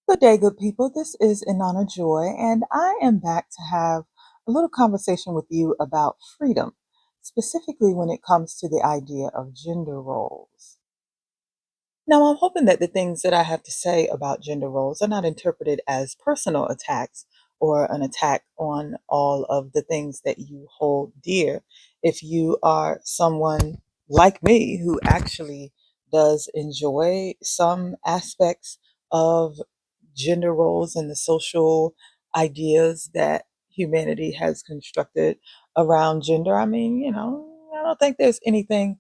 Good day, good people. This is Inanna Joy, and I am back to have a little conversation with you about freedom, specifically when it comes to the idea of gender roles. Now, I'm hoping that the things that I have to say about gender roles are not interpreted as personal attacks or an attack on all of the things that you hold dear. If you are someone like me who actually does enjoy some aspects of gender roles and the social ideas that humanity has constructed around gender, I don't think there's anything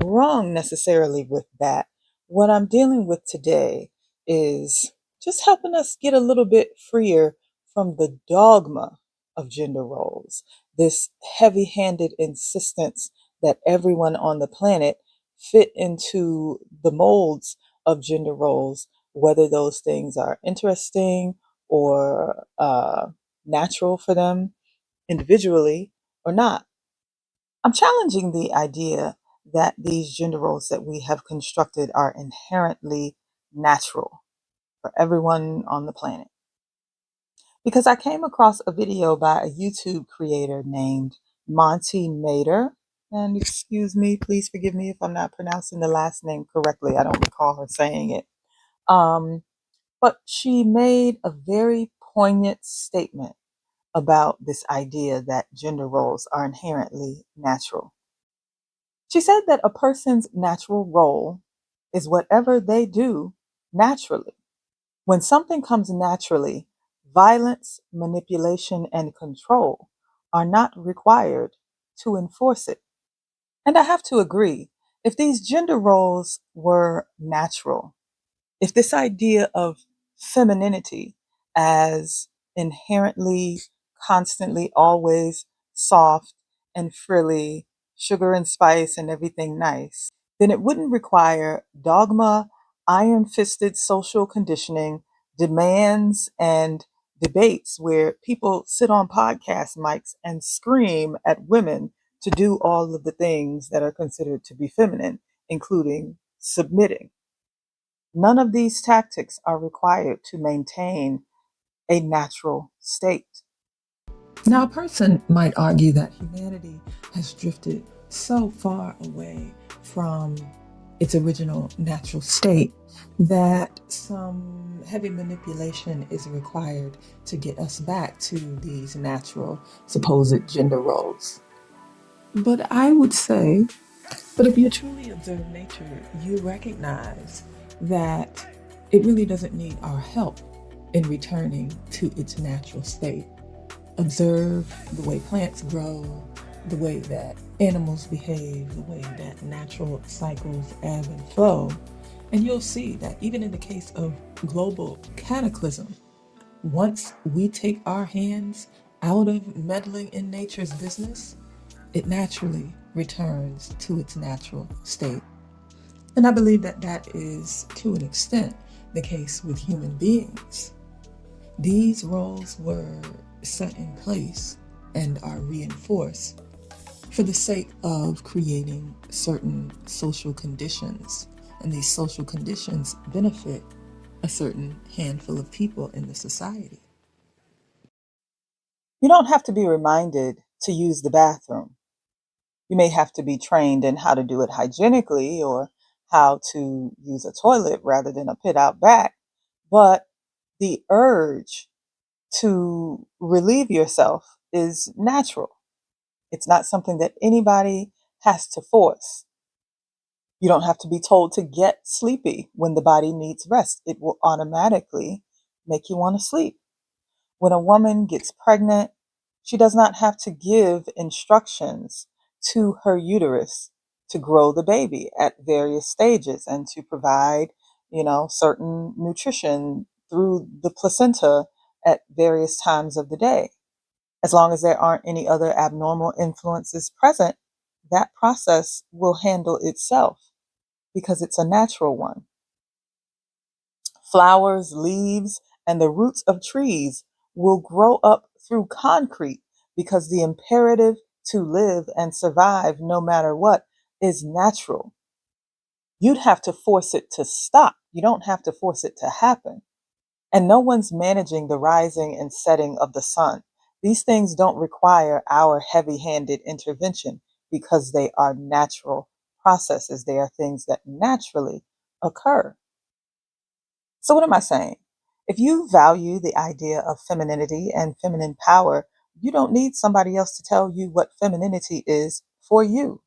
wrong necessarily with that. What I'm dealing with today is just helping us get a little bit freer from the dogma of gender roles, this heavy handed insistence that everyone on the planet fit into the molds of gender roles, whether those things are interesting or natural for them individually or not. I'm challenging the idea that these gender roles that we have constructed are inherently natural for everyone on the planet. Because I came across a video by a YouTube creator named Monty Mater. And excuse me, please forgive me if I'm not pronouncing the last name correctly. I don't recall her saying it. Um, but she made a very poignant statement about this idea that gender roles are inherently natural. She said that a person's natural role is whatever they do naturally. When something comes naturally, violence, manipulation, and control are not required to enforce it. And I have to agree, if these gender roles were natural, if this idea of femininity as inherently, constantly, always soft and frilly, sugar and spice and everything nice, then it wouldn't require dogma, iron fisted social conditioning, demands, and debates where people sit on podcast mics and scream at women to do all of the things that are considered to be feminine, including submitting. None of these tactics are required to maintain a natural state. Now, a person might argue that humanity has drifted so far away from its original natural state that some heavy manipulation is required to get us back to these natural supposed gender roles. But I would say, but if you truly observe nature, you recognize that it really doesn't need our help in returning to its natural state. Observe the way plants grow, the way that animals behave, the way that natural cycles ebb and flow. And you'll see that even in the case of global cataclysm, once we take our hands out of meddling in nature's business, it naturally returns to its natural state. And I believe that that is, to an extent, the case with human beings. These roles were set in place and are reinforced for the sake of creating certain social conditions. And these social conditions benefit a certain handful of people in the society. You don't have to be reminded to use the bathroom. You may have to be trained in how to do it hygienically or how to use a toilet rather than a pit out back. But the urge to relieve yourself is natural. It's not something that anybody has to force. You don't have to be told to get sleepy when the body needs rest. It will automatically make you want to sleep. When a woman gets pregnant, she does not have to give instructions to her uterus to grow the baby at various stages and to provide, certain nutrition through the placenta at various times of the day. As long as there aren't any other abnormal influences present, that process will handle itself because it's a natural one. Flowers, leaves, and the roots of trees will grow up through concrete because the imperative to live and survive no matter what is natural. You'd have to force it to stop. You don't have to force it to happen. And no one's managing the rising and setting of the sun. These things don't require our heavy handed intervention because they are natural processes. They are things that naturally occur. So, what am I saying? If you value the idea of femininity and feminine power, you don't need somebody else to tell you what femininity is for you.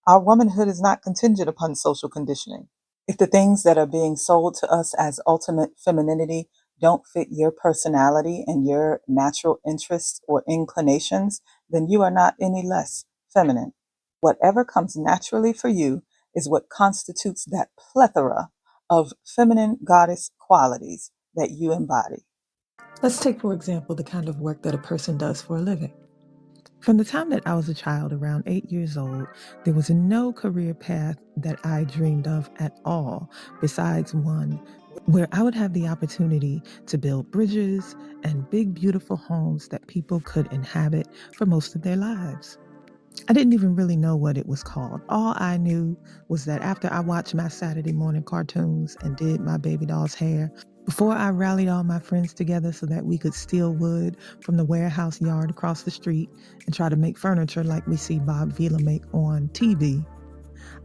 Our womanhood is not contingent upon social conditioning. If the things that are being sold to us as ultimate femininity don't fit your personality and your natural interests or inclinations, then you are not any less feminine. Whatever comes naturally for you is what constitutes that plethora of feminine goddess qualities that you embody. Let's take, for example, the kind of work that a person does for a living. From the time that I was a child, around 8 years old, there was no career path that I dreamed of at all, besides one where I would have the opportunity to build bridges and big, beautiful homes that people could inhabit for most of their lives. I didn't even really know what it was called. All I knew was that after I watched my Saturday morning cartoons and did my baby doll's hair, before I rallied all my friends together so that we could steal wood from the warehouse yard across the street and try to make furniture like we see Bob Vila make on TV,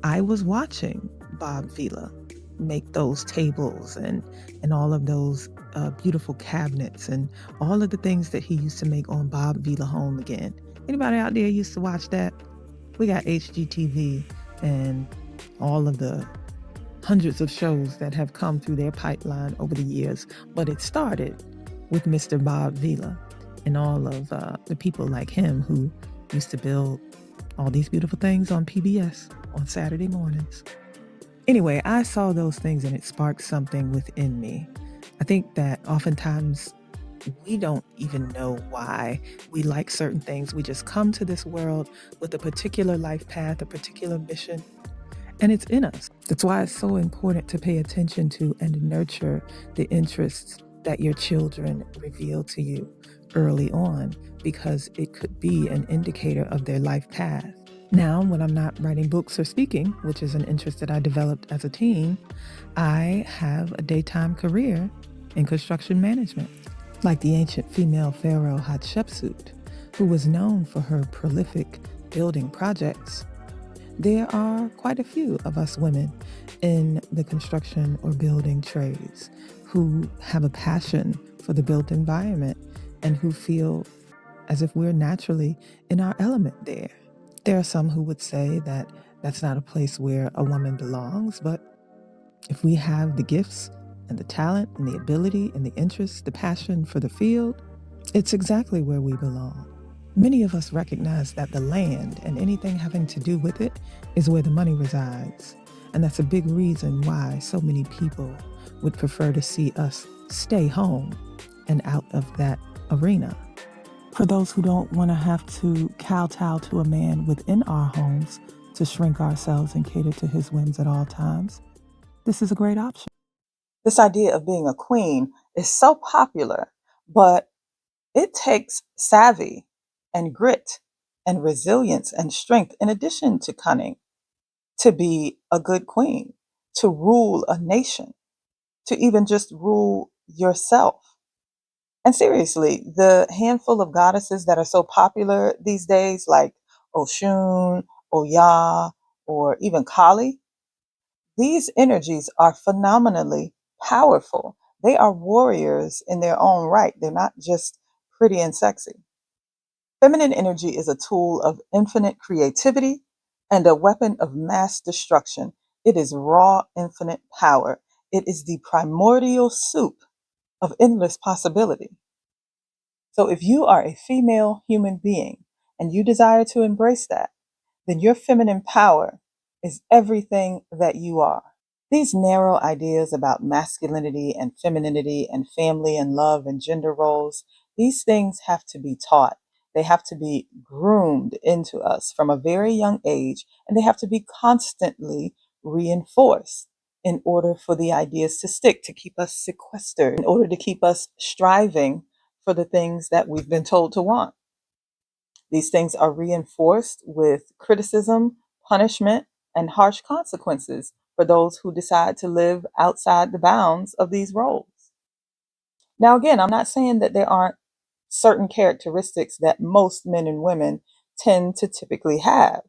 I was watching Bob Vila make those tables and all of those beautiful cabinets and all of the things that he used to make on Bob Vila Home Again. Anybody out there used to watch that? We got HGTV and all of the hundreds of shows that have come through their pipeline over the years, but it started with Mr. Bob Vila and all of the people like him who used to build all these beautiful things on PBS on Saturday mornings. Anyway, I saw those things and it sparked something within me. I think that oftentimes we don't even know why we like certain things. We just come to this world with a particular life path, a particular mission, and it's in us. That's why it's so important to pay attention to and nurture the interests that your children reveal to you early on, because it could be an indicator of their life path. Now, when I'm not writing books or speaking, which is an interest that I developed as a teen, I have a daytime career in construction management. Like the ancient female pharaoh Hatshepsut, who was known for her prolific building projects, there are quite a few of us women in the construction or building trades who have a passion for the built environment and who feel as if we're naturally in our element there. There are some who would say that that's not a place where a woman belongs, but if we have the gifts and the talent and the ability and the interest, the passion for the field, it's exactly where we belong. Many of us recognize that the land and anything having to do with it is where the money resides. And that's a big reason why so many people would prefer to see us stay home and out of that arena. For those who don't want to have to kowtow to a man within our homes to shrink ourselves and cater to his whims at all times, this is a great option. This idea of being a queen is so popular, but it takes savvy and grit and resilience and strength, in addition to cunning, to be a good queen, to rule a nation, to even just rule yourself. And seriously, the handful of goddesses that are so popular these days, like Oshun, Oya, or even Kali, these energies are phenomenally powerful. They are warriors in their own right. They're not just pretty and sexy. Feminine energy is a tool of infinite creativity and a weapon of mass destruction. It is raw, infinite power. It is the primordial soup of endless possibility. So if you are a female human being and you desire to embrace that, then your feminine power is everything that you are. These narrow ideas about masculinity and femininity and family and love and gender roles, these things have to be taught. They have to be groomed into us from a very young age, and they have to be constantly reinforced in order for the ideas to stick, to keep us sequestered, in order to keep us striving for the things that we've been told to want. These things are reinforced with criticism, punishment, and harsh consequences for those who decide to live outside the bounds of these roles. Now, again, I'm not saying that there aren't certain characteristics that most men and women tend to typically have.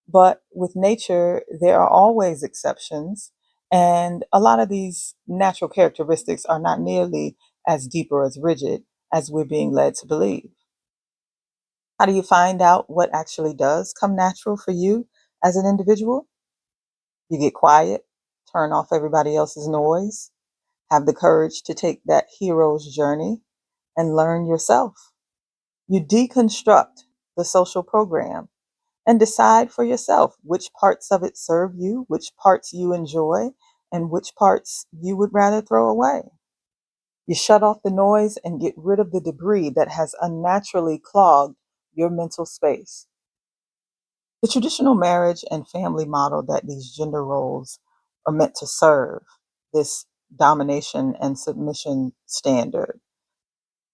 But with nature, there are always exceptions. And a lot of these natural characteristics are not nearly as deep or as rigid as we're being led to believe. How do you find out what actually does come natural for you as an individual? You get quiet, turn off everybody else's noise, have the courage to take that hero's journey and learn yourself. You deconstruct the social program and decide for yourself which parts of it serve you, which parts you enjoy, and which parts you would rather throw away. You shut off the noise and get rid of the debris that has unnaturally clogged your mental space. The traditional marriage and family model that these gender roles are meant to serve, this domination and submission standard,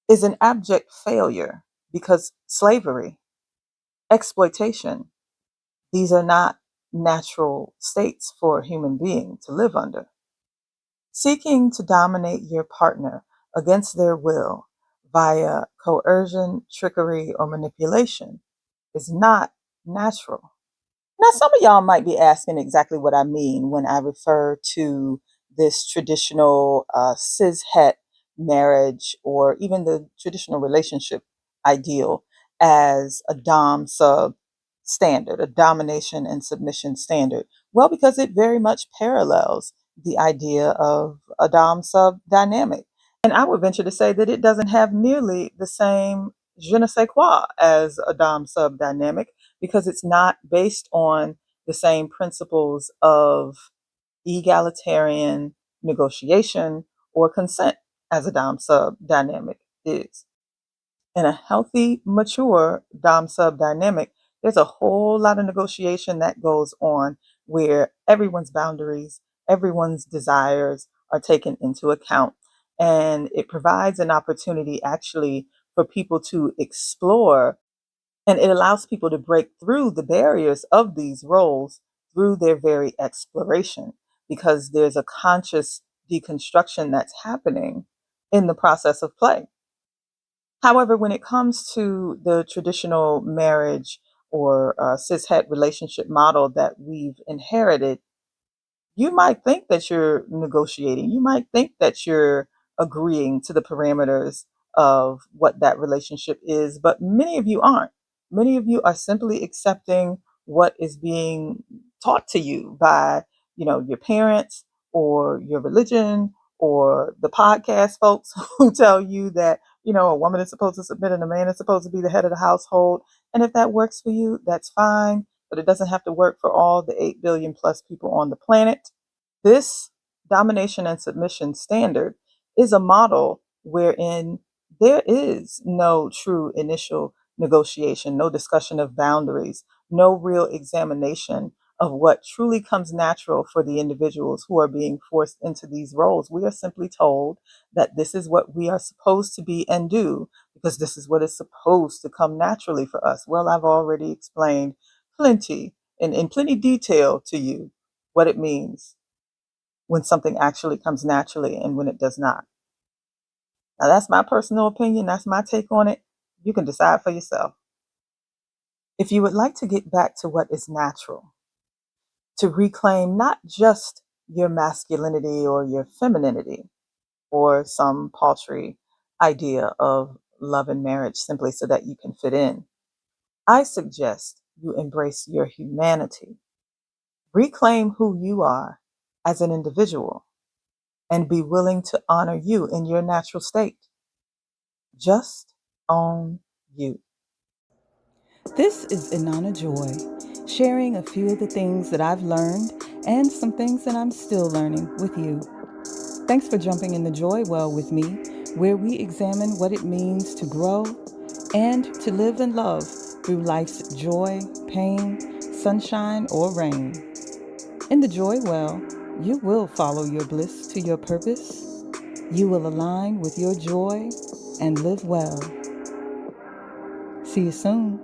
is an abject failure because slavery, exploitation, these are not natural states for a human being to live under. Seeking to dominate your partner against their will via coercion, trickery, or manipulation is not natural. Now, some of y'all might be asking exactly what I mean when I refer to this traditional cis-het marriage or even the traditional relationship ideal as a dom sub standard, a domination and submission standard. Well, because it very much parallels the idea of a dom sub dynamic. And I would venture to say that it doesn't have nearly the same je ne sais quoi as a dom sub dynamic because it's not based on the same principles of egalitarian negotiation or consent as a dom sub dynamic is. In a healthy, mature dom sub dynamic, there's a whole lot of negotiation that goes on where everyone's boundaries, everyone's desires are taken into account. And it provides an opportunity actually for people to explore, and it allows people to break through the barriers of these roles through their very exploration because there's a conscious deconstruction that's happening in the process of play. However, when it comes to the traditional marriage or cis-het relationship model that we've inherited, you might think that you're negotiating. You might think that you're agreeing to the parameters of what that relationship is, but many of you aren't. Many of you are simply accepting what is being taught to you by, your parents or your religion or the podcast folks who tell you that, a woman is supposed to submit and a man is supposed to be the head of the household. And if that works for you, that's fine, but it doesn't have to work for all the 8 billion plus people on the planet. This domination and submission standard is a model wherein there is no true initial negotiation, no discussion of boundaries, no real examination of what truly comes natural for the individuals who are being forced into these roles. We are simply told that this is what we are supposed to be and do because this is what is supposed to come naturally for us. Well, I've already explained plenty in plenty detail to you what it means when something actually comes naturally and when it does not. Now, that's my personal opinion. That's my take on it. You can decide for yourself. If you would like to get back to what is natural, to reclaim not just your masculinity or your femininity or some paltry idea of love and marriage simply so that you can fit in, I suggest you embrace your humanity. Reclaim who you are as an individual and be willing to honor you in your natural state. Just own you. This is Inanna Joy, sharing a few of the things that I've learned and some things that I'm still learning with you. Thanks for jumping in the joy well with me, where we examine what it means to grow and to live and love through life's joy, pain, sunshine, or rain. In the joy well, you will follow your bliss to your purpose. You will align with your joy and live well. See you soon.